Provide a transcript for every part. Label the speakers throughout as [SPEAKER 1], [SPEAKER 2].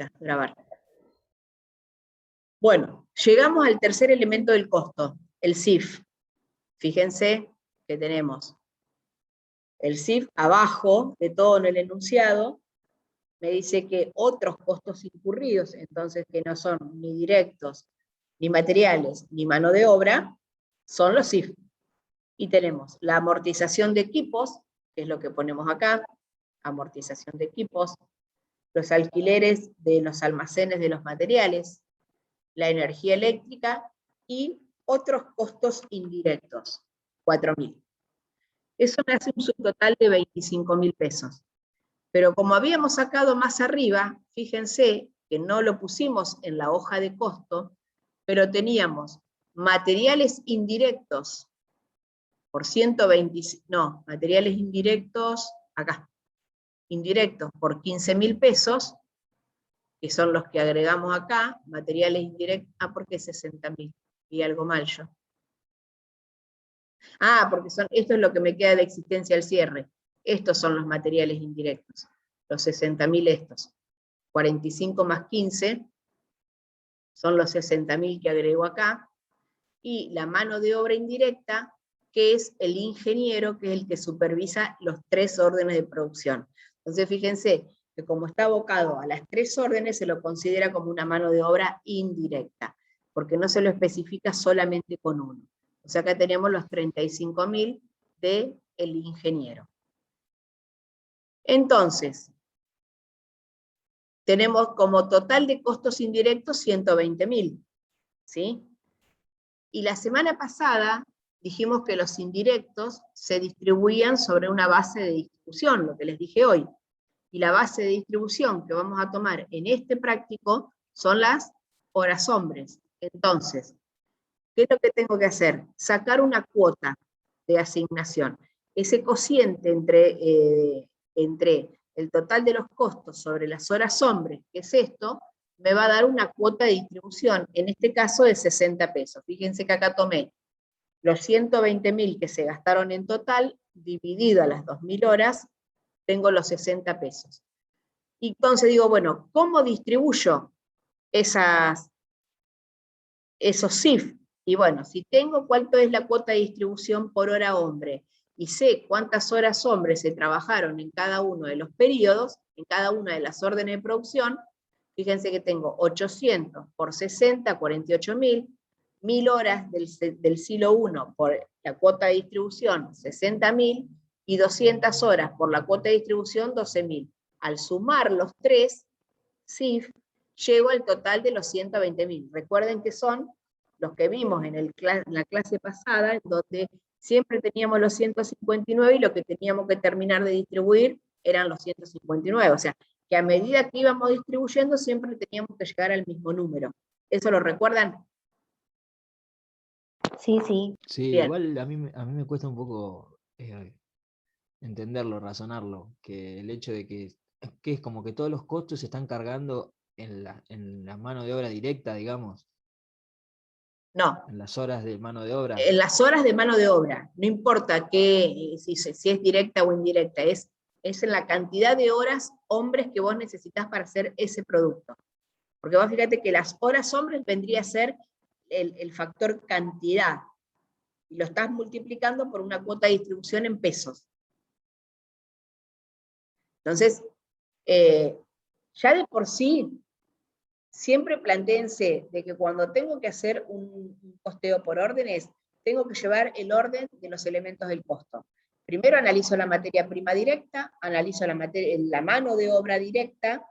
[SPEAKER 1] está, grabar. Bueno, llegamos al tercer elemento del costo, el CIF. Fíjense que tenemos el CIF abajo de todo en el enunciado, me dice que otros costos incurridos, entonces que no son ni directos, ni materiales, ni mano de obra, son los CIF. Y tenemos la amortización de equipos, que es lo que ponemos acá, amortización de equipos, los alquileres de los almacenes de los materiales, la energía eléctrica y otros costos indirectos, 4.000. Eso me hace un subtotal de 25.000 pesos. Pero como habíamos sacado más arriba, fíjense que no lo pusimos en la hoja de costo, pero teníamos materiales indirectos por 120, no, materiales indirectos, acá, indirectos por 15.000 pesos, que son los que agregamos acá, materiales indirectos, porque 60.000, y algo mal yo. Porque esto es lo que me queda de existencia al cierre. Estos son los materiales indirectos, los 60.000 estos. 45 más 15 son los 60.000 que agrego acá, y la mano de obra indirecta, que es el ingeniero, que es el que supervisa los 3 órdenes de producción. Entonces fíjense que como está abocado a las 3 órdenes, se lo considera como una mano de obra indirecta, porque no se lo especifica solamente con uno. O sea, acá tenemos los 35.000 del ingeniero. Entonces, tenemos como total de costos indirectos 120.000, ¿sí? Y la semana pasada dijimos que los indirectos se distribuían sobre una base de distribución, lo que les dije hoy. Y la base de distribución que vamos a tomar en este práctico son las horas hombres. Entonces, ¿qué es lo que tengo que hacer? Sacar una cuota de asignación. Ese cociente entre el total de los costos sobre las horas hombres, que es esto, me va a dar una cuota de distribución, en este caso de 60 pesos. Fíjense que acá tomé los 120.000 que se gastaron en total, dividido a las 2.000 horas, tengo los 60 pesos. Y entonces digo, bueno, ¿cómo distribuyo esos CIF? Y bueno, si tengo cuánto es la cuota de distribución por hora hombre, y sé cuántas horas hombres se trabajaron en cada uno de los periodos, en cada una de las órdenes de producción, fíjense que tengo 800 por 60, 48.000, 1.000 horas del silo 1 por la cuota de distribución, 60.000, y 200 horas por la cuota de distribución, 12.000. Al sumar los 3 CIF, llego al total de los 120.000. Recuerden que son los que vimos en la clase pasada, en donde siempre teníamos los 159 y lo que teníamos que terminar de distribuir eran los 159. O sea, que a medida que íbamos distribuyendo siempre teníamos que llegar al mismo número. ¿Eso lo recuerdan?
[SPEAKER 2] Sí, sí.
[SPEAKER 3] Sí,
[SPEAKER 1] Bien.
[SPEAKER 3] igual a mí me cuesta un poco entenderlo, razonarlo, que el hecho de que es como que todos los costos se están cargando en la mano de obra directa, digamos.
[SPEAKER 1] No.
[SPEAKER 3] En las horas de mano de obra.
[SPEAKER 1] En las horas de mano de obra, no importa si es directa o indirecta, es en la cantidad de horas hombres que vos necesitas para hacer ese producto. Porque vos fíjate que las horas hombres vendría a ser el factor cantidad, y lo estás multiplicando por una cuota de distribución en pesos. Entonces, ya de por sí, siempre plantéense de que cuando tengo que hacer un costeo por órdenes, tengo que llevar el orden de los elementos del costo. Primero analizo la materia prima directa, analizo la mano de obra directa,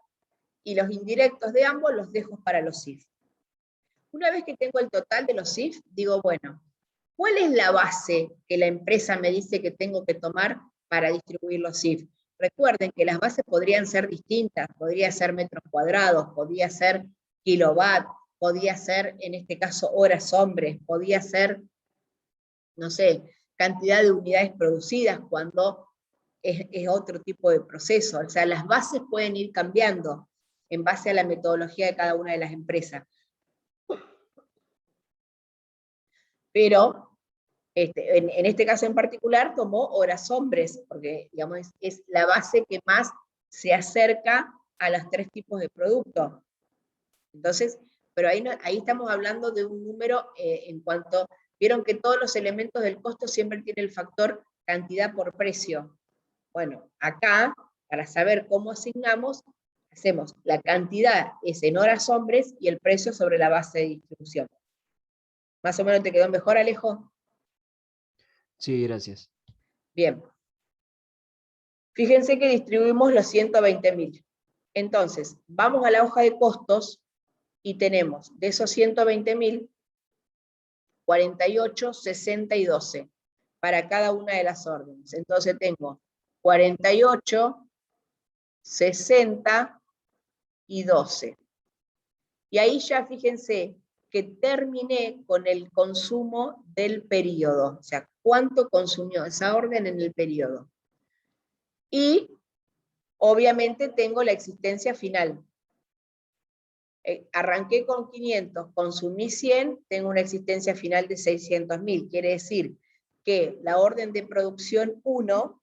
[SPEAKER 1] y los indirectos de ambos los dejo para los CIF. Una vez que tengo el total de los CIF, digo, bueno, ¿cuál es la base que la empresa me dice que tengo que tomar para distribuir los CIF? Recuerden que las bases podrían ser distintas, podría ser metros cuadrados, podría ser kilowatt, podía ser, en este caso, horas hombres, podía ser, no sé, cantidad de unidades producidas cuando es otro tipo de proceso. O sea, las bases pueden ir cambiando en base a la metodología de cada una de las empresas. Pero en este caso en particular tomó horas hombres, porque digamos, es la base que más se acerca a los 3 tipos de producto. Entonces, pero ahí, ahí estamos hablando de un número en cuanto, vieron que todos los elementos del costo siempre tienen el factor cantidad por precio. Bueno, acá, para saber cómo asignamos, hacemos la cantidad es en horas hombres y el precio sobre la base de distribución. ¿Más o menos te quedó mejor, Alejo?
[SPEAKER 3] Sí, gracias.
[SPEAKER 1] Bien. Fíjense que distribuimos los 120.000. Entonces, vamos a la hoja de costos y tenemos de esos 120.000, 48, 60 y 12 para cada una de las órdenes. Entonces tengo 48, 60 y 12. Y ahí ya fíjense que terminé con el consumo del periodo, o sea, cuánto consumió esa orden en el periodo. Y obviamente tengo la existencia final. Arranqué con 500, consumí 100, tengo una existencia final de 600.000. Quiere decir que la orden de producción 1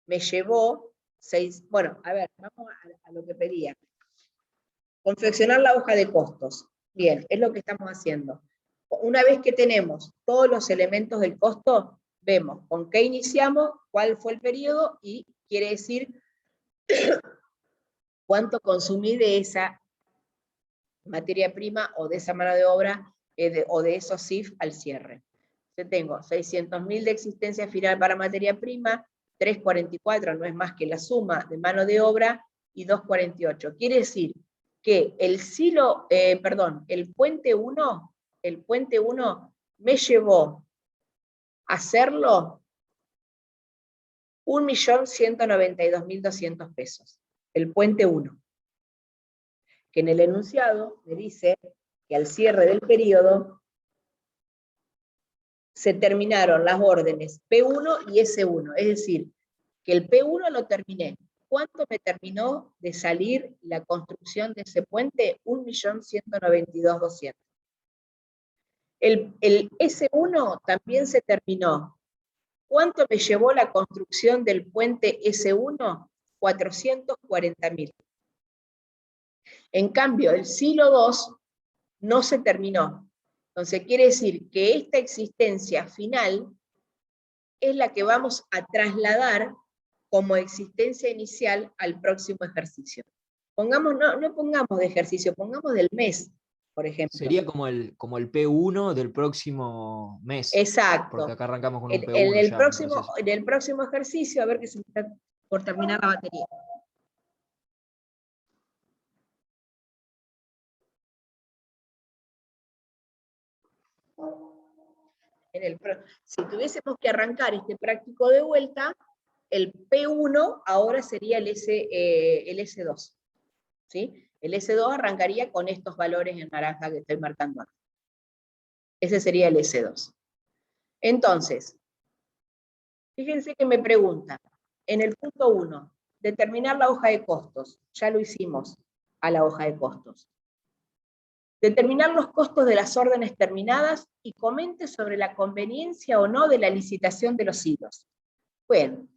[SPEAKER 1] me llevó 6, bueno, a ver, vamos a lo que pedía. Confeccionar la hoja de costos. Bien, es lo que estamos haciendo. Una vez que tenemos todos los elementos del costo, vemos con qué iniciamos, cuál fue el periodo y quiere decir cuánto consumí de esa materia prima o de esa mano de obra o de esos CIF al cierre. Yo tengo 600.000 de existencia final para materia prima, 344 no es más que la suma de mano de obra y 248. Quiere decir que el silo, el puente 1 me llevó a hacerlo 1.192.200 pesos. El puente 1. Que en el enunciado me dice que al cierre del periodo se terminaron las órdenes P1 y S1, es decir, que el P1 lo terminé. ¿Cuánto me terminó de salir la construcción de ese puente? 1.192.200. El S1 también se terminó. ¿Cuánto me llevó la construcción del puente S1? 440.000. En cambio, el silo 2 no se terminó. Entonces quiere decir que esta existencia final es la que vamos a trasladar como existencia inicial al próximo ejercicio. Pongamos, no pongamos de ejercicio, pongamos del mes, por ejemplo.
[SPEAKER 3] Sería como el P1 del próximo mes.
[SPEAKER 1] Exacto.
[SPEAKER 3] Porque acá arrancamos con un P1
[SPEAKER 1] en el
[SPEAKER 3] ya,
[SPEAKER 1] próximo, en el próximo ejercicio, a ver que se me está por terminar la batería. Si tuviésemos que arrancar este práctico de vuelta, el P1 ahora sería el S2. ¿Sí? El S2 arrancaría con estos valores en naranja que estoy marcando acá. Ese sería el S2. Entonces, fíjense que me pregunta, en el punto 1, determinar la hoja de costos. Ya lo hicimos a la hoja de costos. Determinar los costos de las órdenes terminadas y comente sobre la conveniencia o no de la licitación de los hilos. Bueno,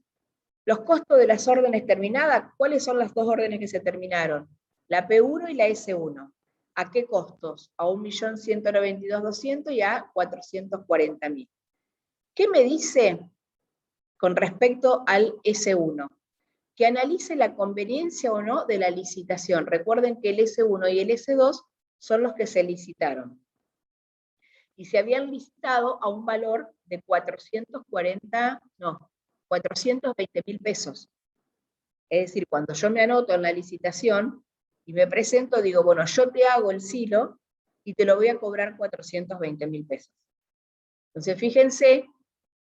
[SPEAKER 1] los costos de las órdenes terminadas, ¿cuáles son las dos órdenes que se terminaron? La P1 y la S1. ¿A qué costos? A 1.192.200 y a 440.000. ¿Qué me dice con respecto al S1? Que analice la conveniencia o no de la licitación. Recuerden que el S1 y el S2 son los que se licitaron. Y se habían licitado a un valor de 420.000 pesos. Es decir, cuando yo me anoto en la licitación y me presento, digo, bueno, yo te hago el silo y te lo voy a cobrar 420.000 pesos. Entonces, fíjense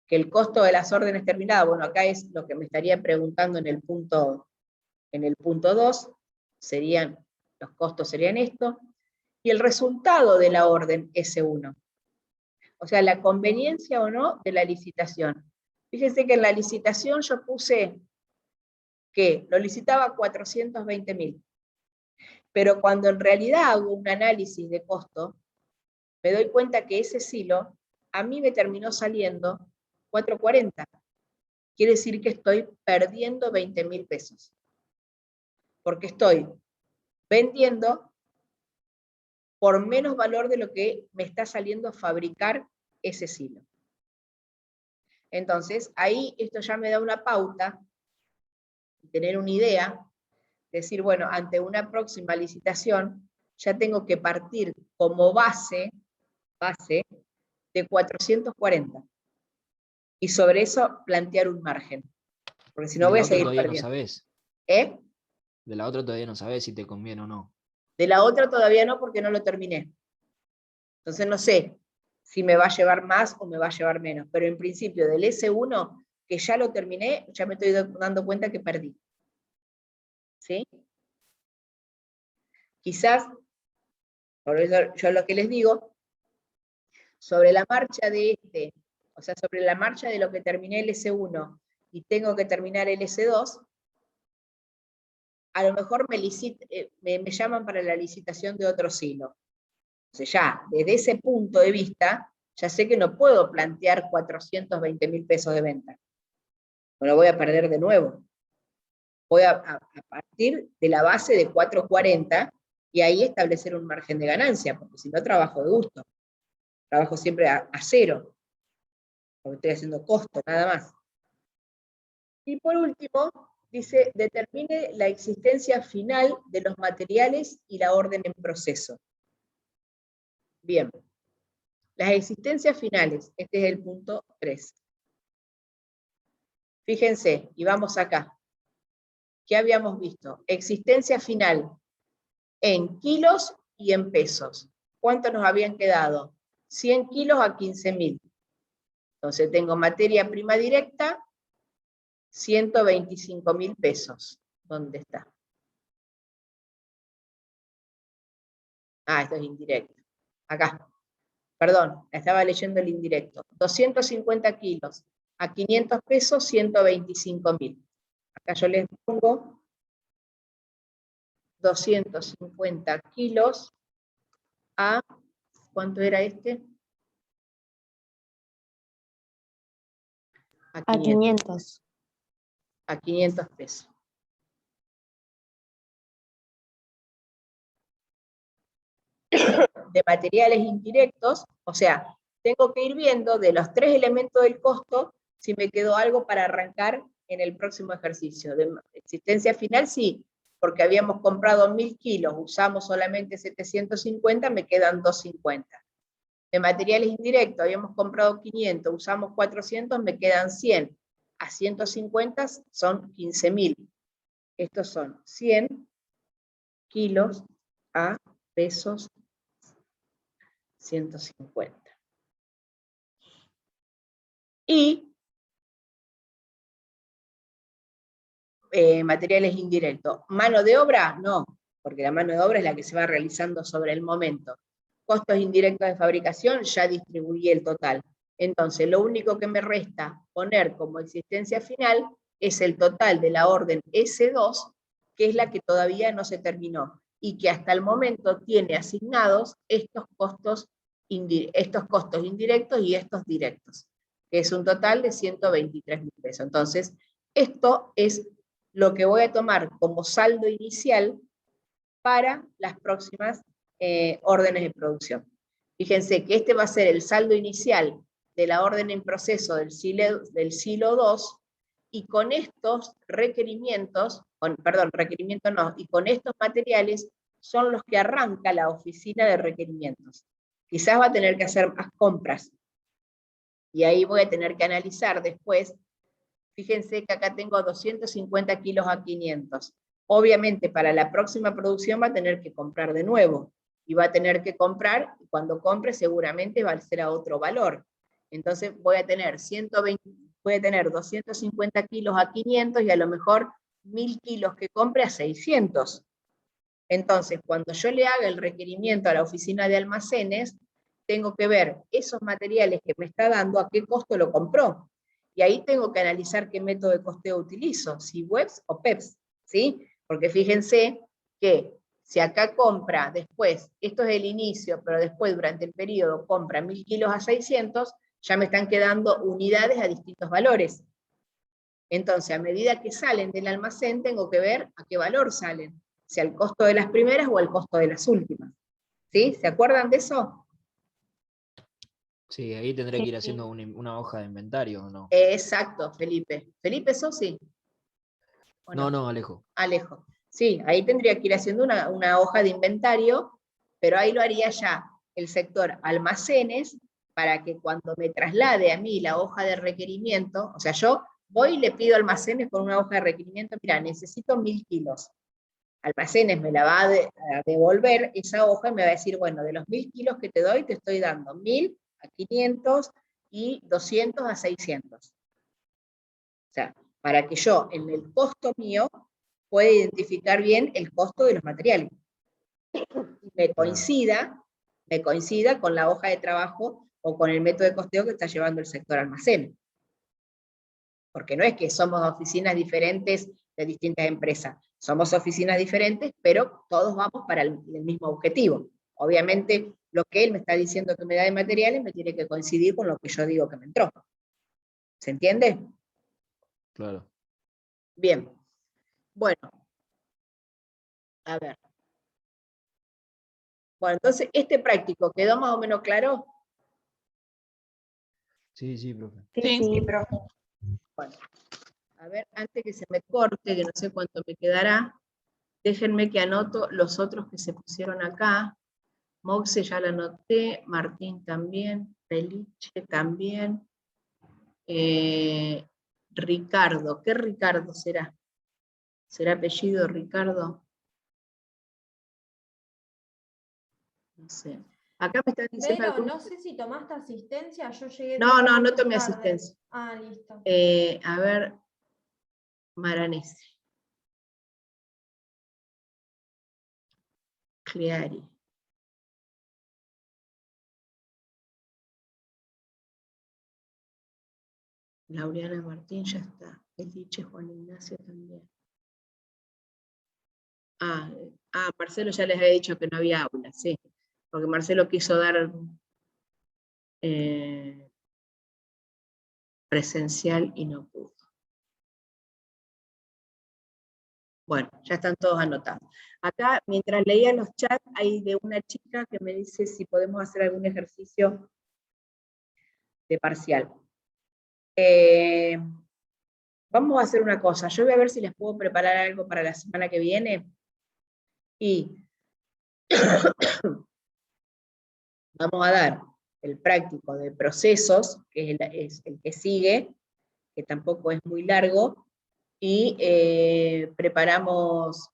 [SPEAKER 1] que el costo de las órdenes terminadas, bueno, acá es lo que me estaría preguntando en el punto 2, los costos serían esto, y el resultado de la orden S1. O sea, la conveniencia o no de la licitación. Fíjense que en la licitación yo puse que lo licitaba a 420.000. Pero cuando en realidad hago un análisis de costo, me doy cuenta que ese silo a mí me terminó saliendo 440. Quiere decir que estoy perdiendo 20.000 pesos. porque estoy vendiendo por menos valor de lo que me está saliendo a fabricar ese silo. Entonces, ahí esto ya me da una pauta, tener una idea, decir, bueno, ante una próxima licitación, ya tengo que partir como base de 440. Y sobre eso plantear un margen. Porque si no voy a seguir
[SPEAKER 3] todavía
[SPEAKER 1] perdiendo.
[SPEAKER 3] no sabés.
[SPEAKER 1] ¿Eh?
[SPEAKER 3] De la otra todavía no sabés si te conviene o no.
[SPEAKER 1] De la otra todavía no, porque no lo terminé. Entonces no sé si me va a llevar más o me va a llevar menos. Pero en principio del S1, que ya lo terminé, ya me estoy dando cuenta que perdí. ¿Sí? Quizás, por eso yo lo que les digo, sobre la marcha de o sea, sobre la marcha de lo que terminé el S1 y tengo que terminar el S2, a lo mejor me llaman para la licitación de otro silo. Entonces ya, desde ese punto de vista, ya sé que no puedo plantear 420.000 pesos de venta. No lo voy a perder de nuevo. Voy a partir de la base de 440 y ahí establecer un margen de ganancia, porque si no trabajo de gusto. Trabajo siempre a cero, porque estoy haciendo costo, nada más. Y por último, dice, determine la existencia final de los materiales y la orden en proceso. Bien. Las existencias finales, este es el punto 3. Fíjense, y vamos acá. ¿Qué habíamos visto? Existencia final en kilos y en pesos. ¿Cuánto nos habían quedado? 100 kilos a 15.000. Entonces tengo materia prima directa, 125.000 pesos. ¿Dónde está? Ah, esto es indirecto. Acá. Perdón, estaba leyendo el indirecto. 250 kilos a 500 pesos, 125.000. Acá yo les pongo 250 kilos a, ¿cuánto era este?
[SPEAKER 2] A 500.
[SPEAKER 1] A 500 pesos. De materiales indirectos, o sea, tengo que ir viendo de los 3 elementos del costo si me quedó algo para arrancar en el próximo ejercicio. De existencia final, sí, porque habíamos comprado 1.000 kilos, usamos solamente 750, me quedan 250. De materiales indirectos, habíamos comprado 500, usamos 400, me quedan 100. A 150 son 15.000. Estos son 100 kilos a pesos 150. Y materiales indirectos. ¿Mano de obra? No, porque la mano de obra es la que se va realizando sobre el momento. Costos indirectos de fabricación, ya distribuí el total. Entonces, lo único que me resta poner como existencia final es el total de la orden S2, que es la que todavía no se terminó, y que hasta el momento tiene asignados estos costos indirectos y estos directos, que es un total de 123.000 pesos. Entonces, esto es lo que voy a tomar como saldo inicial para las próximas órdenes de producción. Fíjense que este va a ser el saldo inicial de la orden en proceso del silo 2, y con estos requerimientos, y con estos materiales son los que arranca la oficina de requerimientos. Quizás va a tener que hacer más compras, y ahí voy a tener que analizar después. Fíjense que acá tengo 250 kilos a 500. Obviamente para la próxima producción va a tener que comprar de nuevo, y va a tener que comprar, y cuando compre seguramente va a ser a otro valor. Entonces voy a tener 250 kilos a 500 y a lo mejor 1.000 kilos que compre a 600. Entonces, cuando yo le haga el requerimiento a la oficina de almacenes, tengo que ver esos materiales que me está dando, a qué costo lo compró. Y ahí tengo que analizar qué método de costeo utilizo, si WEBs o PEPs, ¿sí? Porque fíjense que si acá compra después, esto es el inicio, pero después durante el periodo compra 1.000 kilos a 600, ya me están quedando unidades a distintos valores. Entonces, a medida que salen del almacén, tengo que ver a qué valor salen, sea el costo de las primeras o el costo de las últimas. ¿Sí? ¿Se acuerdan de eso?
[SPEAKER 3] Sí, ahí tendré que ir
[SPEAKER 2] Sí.
[SPEAKER 3] haciendo una hoja de inventario, ¿o no?
[SPEAKER 1] Exacto, Felipe. ¿Felipe sos sí? ¿O
[SPEAKER 3] No, no, Alejo.
[SPEAKER 1] Alejo. Sí, ahí tendría que ir haciendo una hoja de inventario, pero ahí lo haría ya el sector almacenes, para que cuando me traslade a mí la hoja de requerimiento, o sea, yo voy y le pido almacenes con una hoja de requerimiento, mira, necesito 1000 kilos. Almacenes me la va a devolver esa hoja y me va a decir, bueno, de los 1000 kilos que te doy, te estoy dando 1000 a 500 y 200 a 600. O sea, para que yo en el costo mío pueda identificar bien el costo de los materiales. Me coincida con la hoja de trabajo o con el método de costeo que está llevando el sector almacén. Porque no es que somos oficinas diferentes de distintas empresas, somos oficinas diferentes, pero todos vamos para el mismo objetivo. Obviamente, lo que él me está diciendo que me da de materiales me tiene que coincidir con lo que yo digo que me entró. ¿Se entiende?
[SPEAKER 3] Claro.
[SPEAKER 1] Bien. Bueno. A ver. Bueno, entonces, este práctico, ¿quedó más o menos claro?
[SPEAKER 3] Sí, sí, profe.
[SPEAKER 2] Sí, profe.
[SPEAKER 1] Bueno, a ver, antes que se me corte, que no sé cuánto me quedará, déjenme que anoto los otros que se pusieron acá. Moxe ya la anoté, Martín también, Peliche también. Ricardo, ¿qué Ricardo será? ¿Será apellido Ricardo? No sé. Acá me están diciendo
[SPEAKER 4] Vero,
[SPEAKER 1] algunos...
[SPEAKER 4] no sé si tomaste asistencia, yo llegué
[SPEAKER 1] No,
[SPEAKER 4] 10
[SPEAKER 1] no
[SPEAKER 4] minutos
[SPEAKER 1] tomé
[SPEAKER 4] tarde.
[SPEAKER 1] asistencia.
[SPEAKER 4] Ah, listo.
[SPEAKER 1] A ver, Maranese. Cleari. Laureana Martín ya está. Eliche Juan Ignacio también. Marcelo ya les había dicho que no había aula, sí. Porque Marcelo quiso dar presencial y no pudo. Bueno, ya están todos anotados. Acá, mientras leía los chats, hay de una chica que me dice si podemos hacer algún ejercicio de parcial. Vamos a hacer una cosa. Yo voy a ver si les puedo preparar algo para la semana que viene. Y vamos a dar el práctico de procesos, que es el que sigue, que tampoco es muy largo, y preparamos,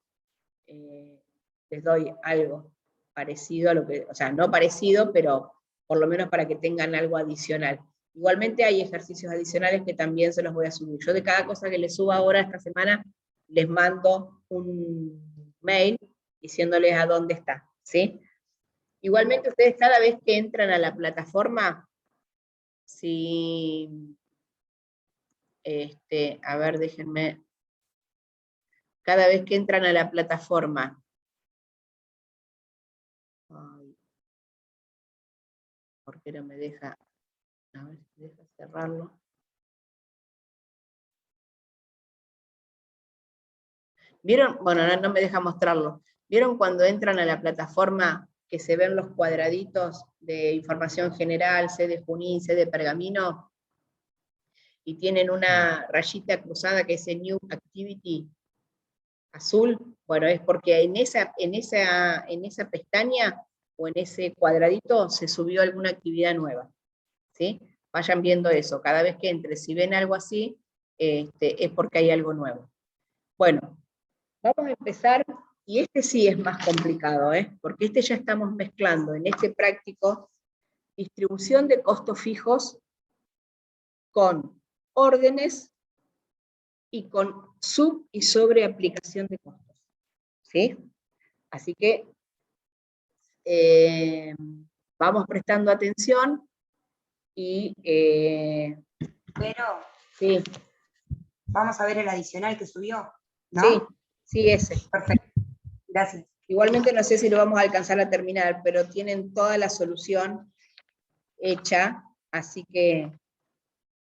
[SPEAKER 1] les doy algo parecido a lo que, o sea, no parecido, pero por lo menos para que tengan algo adicional. Igualmente hay ejercicios adicionales que también se los voy a subir. Yo de cada cosa que les suba ahora esta semana, les mando un mail diciéndoles a dónde está, ¿sí? Igualmente ustedes cada vez que entran a la plataforma, si, a ver, déjenme, cada vez que entran a la plataforma, ¿por qué no me deja? A ver si deja cerrarlo. ¿Vieron? Bueno, no me deja mostrarlo. ¿Vieron cuando entran a la plataforma que se ven los cuadraditos de información general, C de Junín, C de Pergamino? Y tienen una rayita cruzada que dice New Activity azul. Bueno, es porque en esa pestaña o en ese cuadradito se subió alguna actividad nueva. ¿Sí? Vayan viendo eso. Cada vez que entre, si ven algo así, es porque hay algo nuevo. Bueno, vamos a empezar, y este sí es más complicado, porque este ya estamos mezclando en este práctico distribución de costos fijos con órdenes y con sub- y sobreaplicación de costos. ¿Sí? Así que vamos prestando atención y...
[SPEAKER 2] Pero
[SPEAKER 1] sí.
[SPEAKER 2] vamos a ver el adicional que subió, ¿no?
[SPEAKER 1] Sí, sí, ese.
[SPEAKER 2] Perfecto. Gracias.
[SPEAKER 1] Igualmente no sé si lo vamos a alcanzar a terminar, pero tienen toda la solución hecha, así que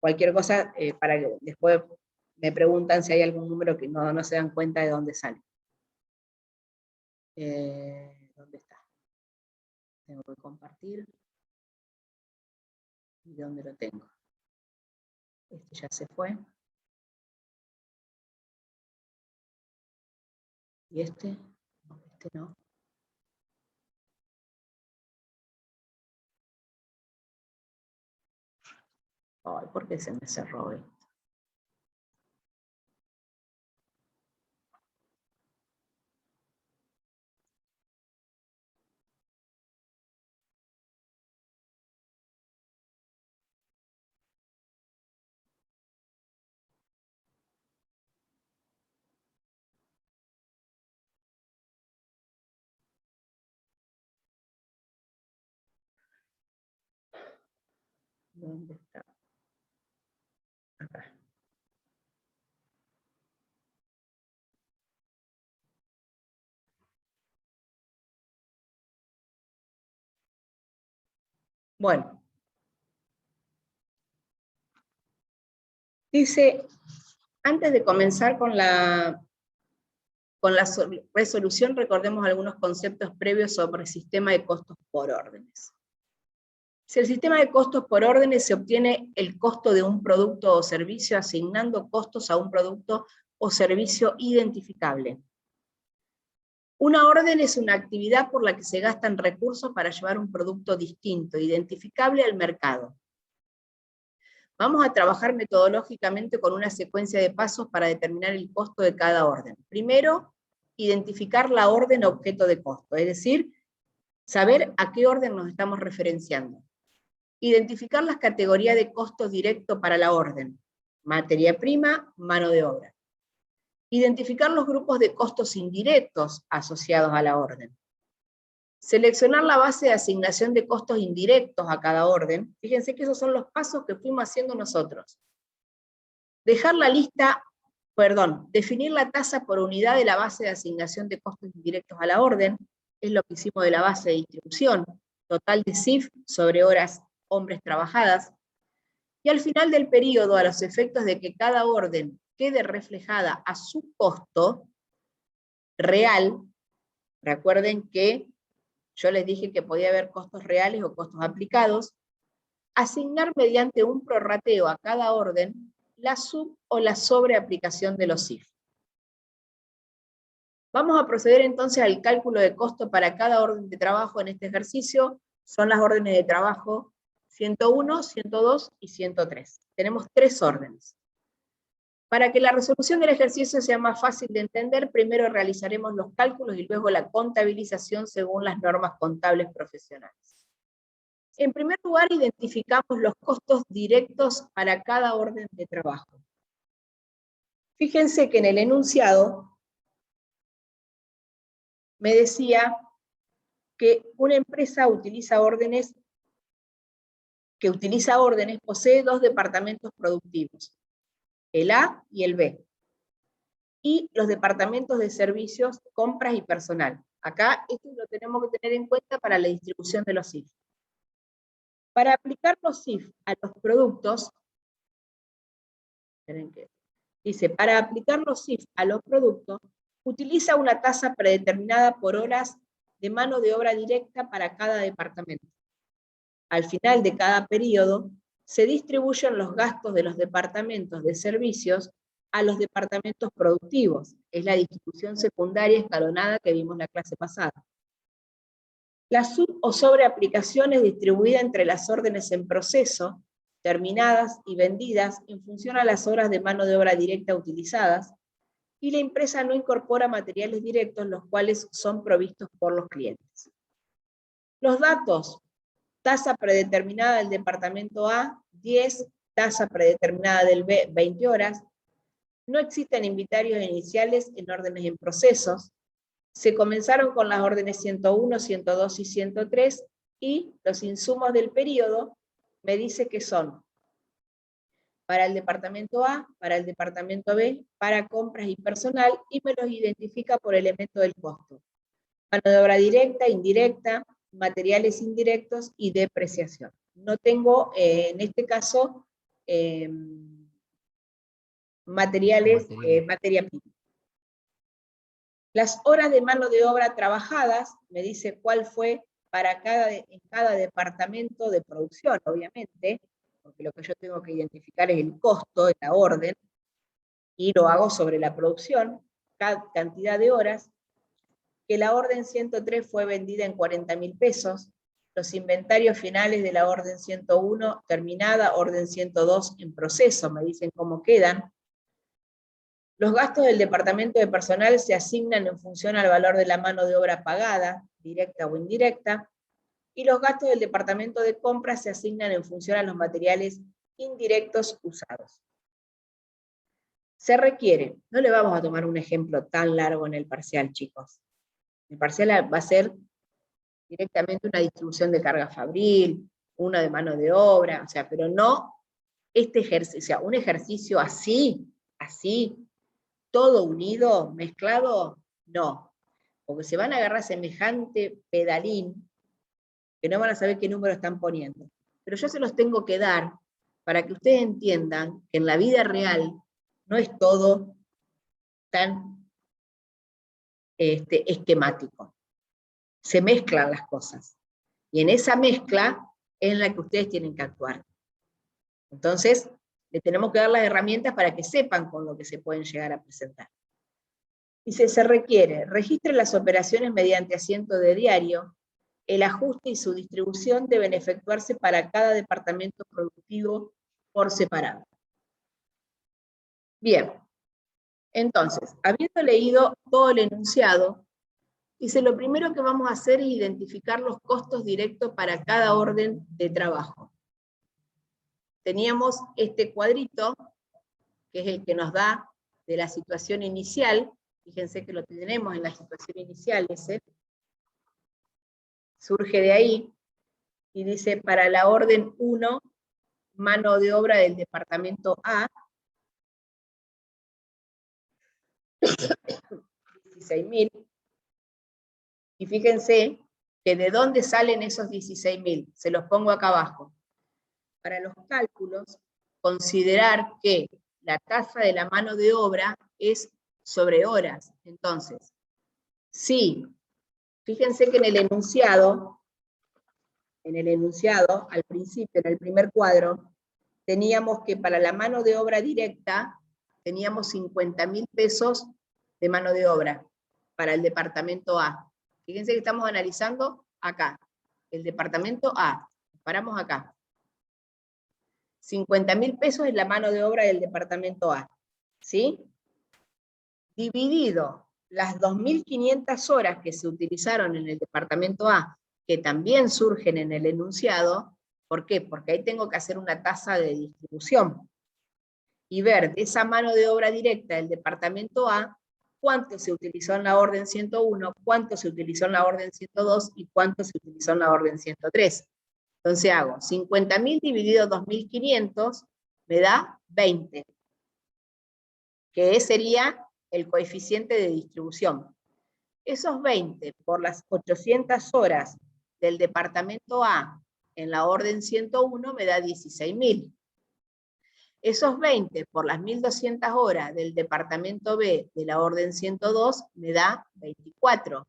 [SPEAKER 1] cualquier cosa para que después me preguntan si hay algún número que no se dan cuenta de dónde sale. ¿Dónde está? Tengo que compartir. ¿Y dónde lo tengo? Este ya se fue. ¿Y este? No, este no. Ay, ¿por qué se me cerró esto? ¿Dónde está? Acá. Bueno. Dice, antes de comenzar con la resolución, recordemos algunos conceptos previos sobre el sistema de costos por órdenes. Si el sistema de costos por órdenes se obtiene el costo de un producto o servicio asignando costos a un producto o servicio identificable. Una orden es una actividad por la que se gastan recursos para llevar un producto distinto, identificable al mercado. Vamos a trabajar metodológicamente con una secuencia de pasos para determinar el costo de cada orden. Primero, identificar la orden objeto de costo, es decir, saber a qué orden nos estamos referenciando. Identificar las categorías de costo directo para la orden, materia prima, mano de obra. Identificar los grupos de costos indirectos asociados a la orden. Seleccionar la base de asignación de costos indirectos a cada orden. Fíjense que esos son los pasos que fuimos haciendo nosotros. Definir la tasa por unidad de la base de asignación de costos indirectos a la orden, es lo que hicimos de la base de distribución, total de CIF sobre horas hombres trabajadas, y al final del periodo, a los efectos de que cada orden quede reflejada a su costo real, recuerden que yo les dije que podía haber costos reales o costos aplicados, asignar mediante un prorrateo a cada orden la sub o la sobreaplicación de los CIF. Vamos a proceder entonces al cálculo de costo para cada orden de trabajo en este ejercicio. Son las órdenes de trabajo 101, 102 y 103. Tenemos 3 órdenes. Para que la resolución del ejercicio sea más fácil de entender, primero realizaremos los cálculos y luego la contabilización según las normas contables profesionales. En primer lugar, identificamos los costos directos para cada orden de trabajo. Fíjense que en el enunciado me decía que una empresa que utiliza órdenes posee 2 departamentos productivos, el A y el B, y los departamentos de servicios, compras y personal. Acá esto lo tenemos que tener en cuenta para la distribución de los CIF. Para aplicar los CIF a los productos, para aplicar los CIF a los productos, utiliza una tasa predeterminada por horas de mano de obra directa para cada departamento. Al final de cada periodo, se distribuyen los gastos de los departamentos de servicios a los departamentos productivos. Es la distribución secundaria escalonada que vimos en la clase pasada. La sub o sobreaplicación es distribuida entre las órdenes en proceso, terminadas y vendidas en función a las horas de mano de obra directa utilizadas, y la empresa no incorpora materiales directos, los cuales son provistos por los clientes. Los datos: tasa predeterminada del departamento A, 10, tasa predeterminada del B, 20 horas. No existen inventarios iniciales en órdenes en procesos. Se comenzaron con las órdenes 101, 102 y 103, y los insumos del periodo me dice que son para el departamento A, para el departamento B, para compras y personal, y me los identifica por elemento del costo. Mano de obra directa, indirecta, materiales indirectos y depreciación. No tengo, en este caso, materiales,
[SPEAKER 3] Materia.
[SPEAKER 1] materia prima. Las horas de mano de obra trabajadas, me dice cuál fue en cada departamento de producción, obviamente, porque lo que yo tengo que identificar es el costo de la orden, y lo hago sobre la producción, cada cantidad de horas, que la orden 103 fue vendida en 40.000 pesos, los inventarios finales de la orden 101 terminada, orden 102 en proceso, me dicen cómo quedan. Los gastos del departamento de personal se asignan en función al valor de la mano de obra pagada, directa o indirecta, y los gastos del departamento de compras se asignan en función a los materiales indirectos usados. Se requiere, no le vamos a tomar un ejemplo tan largo en el parcial, chicos. El parcial va a ser directamente una distribución de carga fabril, una de mano de obra, o sea, pero no este ejercicio, o sea, un ejercicio así, todo unido, mezclado, no. Porque se van a agarrar semejante pedalín que no van a saber qué número están poniendo. Pero yo se los tengo que dar para que ustedes entiendan que en la vida real no es todo tan esquemático. Se mezclan las cosas. Y en esa mezcla es en la que ustedes tienen que actuar. Entonces, les tenemos que dar las herramientas para que sepan con lo que se pueden llegar a presentar. Dice, se requiere, registre las operaciones mediante asiento de diario, el ajuste y su distribución deben efectuarse para cada departamento productivo por separado. Bien, entonces, habiendo leído todo el enunciado, dice, lo primero que vamos a hacer es identificar los costos directos para cada orden de trabajo. Teníamos este cuadrito, que es el que nos da de la situación inicial, fíjense que lo tenemos en la situación inicial, ese, surge de ahí, y dice, para la orden 1, mano de obra del departamento A, 16.000, y fíjense que de dónde salen esos 16.000, se los pongo acá abajo. Para los cálculos, considerar que la tasa de la mano de obra es sobre horas. Entonces, sí, fíjense que en el enunciado, al principio, en el primer cuadro, teníamos que para la mano de obra directa, teníamos 50.000 pesos de mano de obra para el departamento A. Fíjense que estamos analizando acá, el departamento A. Paramos acá. 50.000 pesos es la mano de obra del departamento A. ¿Sí? Dividido las 2.500 horas que se utilizaron en el departamento A, que también surgen en el enunciado, ¿por qué? Porque ahí tengo que hacer una tasa de distribución. Y ver de esa mano de obra directa del departamento A, cuánto se utilizó en la orden 101, cuánto se utilizó en la orden 102 y cuánto se utilizó en la orden 103. Entonces hago 50.000 dividido 2.500, me da 20, que sería el coeficiente de distribución. Esos 20 por las 800 horas del departamento A en la orden 101 me da 16.000. Esos 20 por las 1.200 horas del departamento B de la orden 102 me da 24.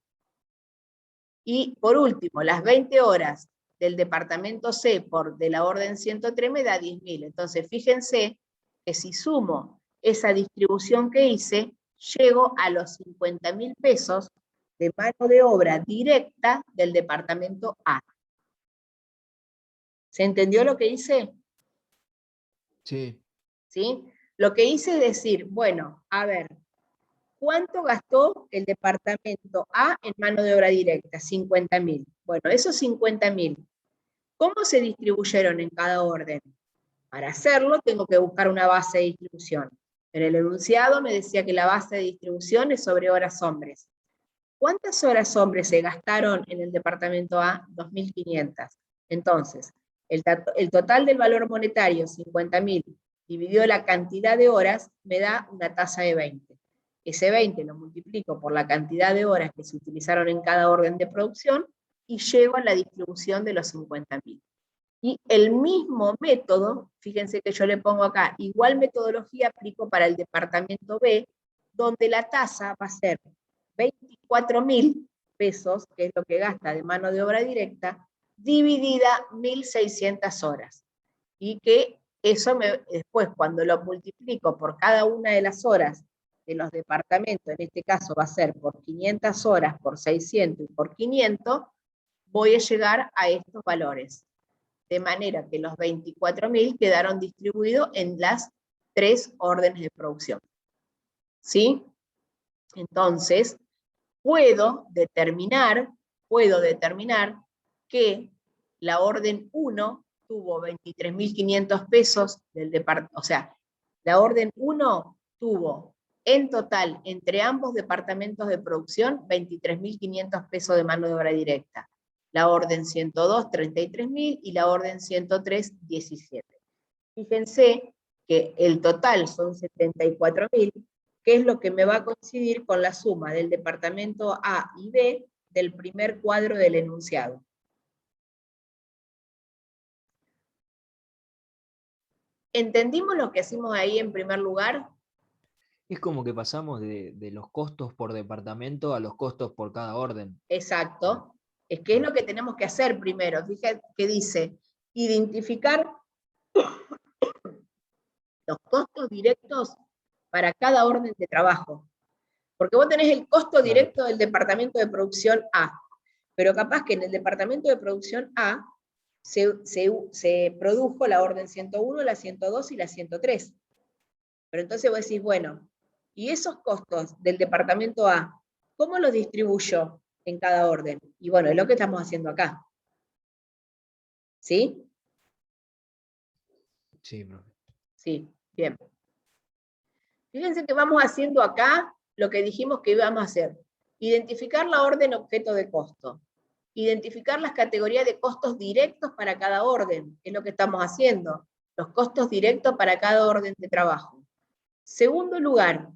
[SPEAKER 1] Y por último, las 20 horas del departamento C de la orden 103 me da 10.000. Entonces, fíjense que si sumo esa distribución que hice, llego a los 50.000 pesos de mano de obra directa del departamento A. ¿Se entendió lo que hice?
[SPEAKER 3] Sí.
[SPEAKER 1] ¿Sí? Lo que hice es decir, bueno, a ver, ¿cuánto gastó el departamento A en mano de obra directa? 50.000. Bueno, esos 50.000, ¿cómo se distribuyeron en cada orden? Para hacerlo tengo que buscar una base de distribución. En el enunciado me decía que la base de distribución es sobre horas hombres. ¿Cuántas horas hombres se gastaron en el departamento A? 2.500. Entonces, el total del valor monetario, 50.000, dividido la cantidad de horas, me da una tasa de 20. Ese 20 lo multiplico por la cantidad de horas que se utilizaron en cada orden de producción y llego a la distribución de los 50.000. Y el mismo método, fíjense que yo le pongo acá, igual metodología aplico para el departamento B, donde la tasa va a ser 24.000 pesos, que es lo que gasta de mano de obra directa, dividida 1.600 horas. Y que eso después, cuando lo multiplico por cada una de las horas de los departamentos, en este caso va a ser por 500 horas, por 600 y por 500, voy a llegar a estos valores. De manera que los 24.000 quedaron distribuidos en las 3 órdenes de producción. ¿Sí? Entonces, puedo determinar que la orden 1 tuvo 23.500 pesos del departamento, o sea, la orden 1 tuvo en total, entre ambos departamentos de producción, 23.500 pesos de mano de obra directa. La orden 102, 33.000 y la orden 103, 17. Fíjense que el total son 74.000, que es lo que me va a coincidir con la suma del departamento A y B del primer cuadro del enunciado. ¿Entendimos lo que hicimos ahí en primer lugar?
[SPEAKER 3] Es como que pasamos de los costos por departamento a los costos por cada orden.
[SPEAKER 1] Exacto. Es que es lo que tenemos que hacer primero. Fíjate que dice, identificar los costos directos para cada orden de trabajo. Porque vos tenés el costo directo del departamento de producción A, pero capaz que en el departamento de producción A se produjo la orden 101, la 102 y la 103. Pero entonces vos decís, bueno, ¿y esos costos del departamento A, cómo los distribuyo en cada orden? Y bueno, es lo que estamos haciendo acá. ¿Sí?
[SPEAKER 3] Sí, profe.
[SPEAKER 1] Sí, bien. Fíjense que vamos haciendo acá lo que dijimos que íbamos a hacer. Identificar la orden objeto de costo. Identificar las categorías de costos directos para cada orden, es lo que estamos haciendo. Los costos directos para cada orden de trabajo. Segundo lugar,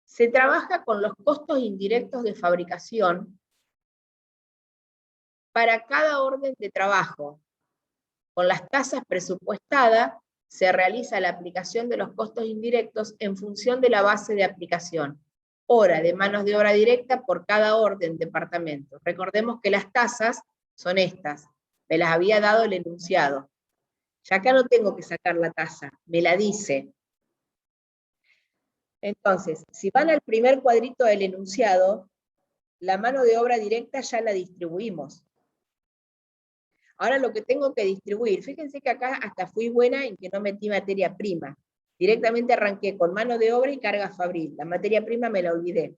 [SPEAKER 1] se trabaja con los costos indirectos de fabricación para cada orden de trabajo. Con las tasas presupuestadas se realiza la aplicación de los costos indirectos en función de la base de aplicación. Hora de manos de obra directa por cada orden, departamento. Recordemos que las tasas son estas. Me las había dado el enunciado. Ya acá no tengo que sacar la tasa, me la dice. Entonces, si van al primer cuadrito del enunciado, la mano de obra directa ya la distribuimos. Ahora lo que tengo que distribuir, fíjense que acá hasta fui buena en que no metí materia prima. Directamente arranqué con mano de obra y carga fabril. La materia prima me la olvidé.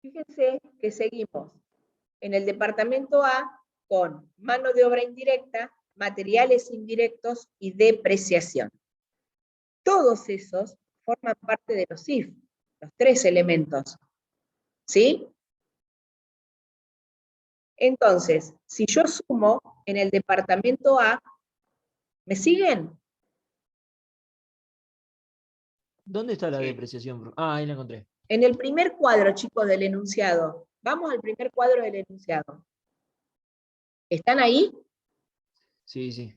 [SPEAKER 1] Fíjense que seguimos en el departamento A con mano de obra indirecta, materiales indirectos y depreciación. Todos esos forman parte de los IF, los 3 elementos. ¿Sí? Entonces, si yo sumo en el departamento A, ¿me siguen?
[SPEAKER 3] ¿Dónde está la
[SPEAKER 2] Sí.
[SPEAKER 3] depreciación, profe? Ah, ahí la encontré.
[SPEAKER 1] En el primer cuadro, chicos, del enunciado. Vamos al primer cuadro del enunciado. ¿Están ahí?
[SPEAKER 3] Sí, sí.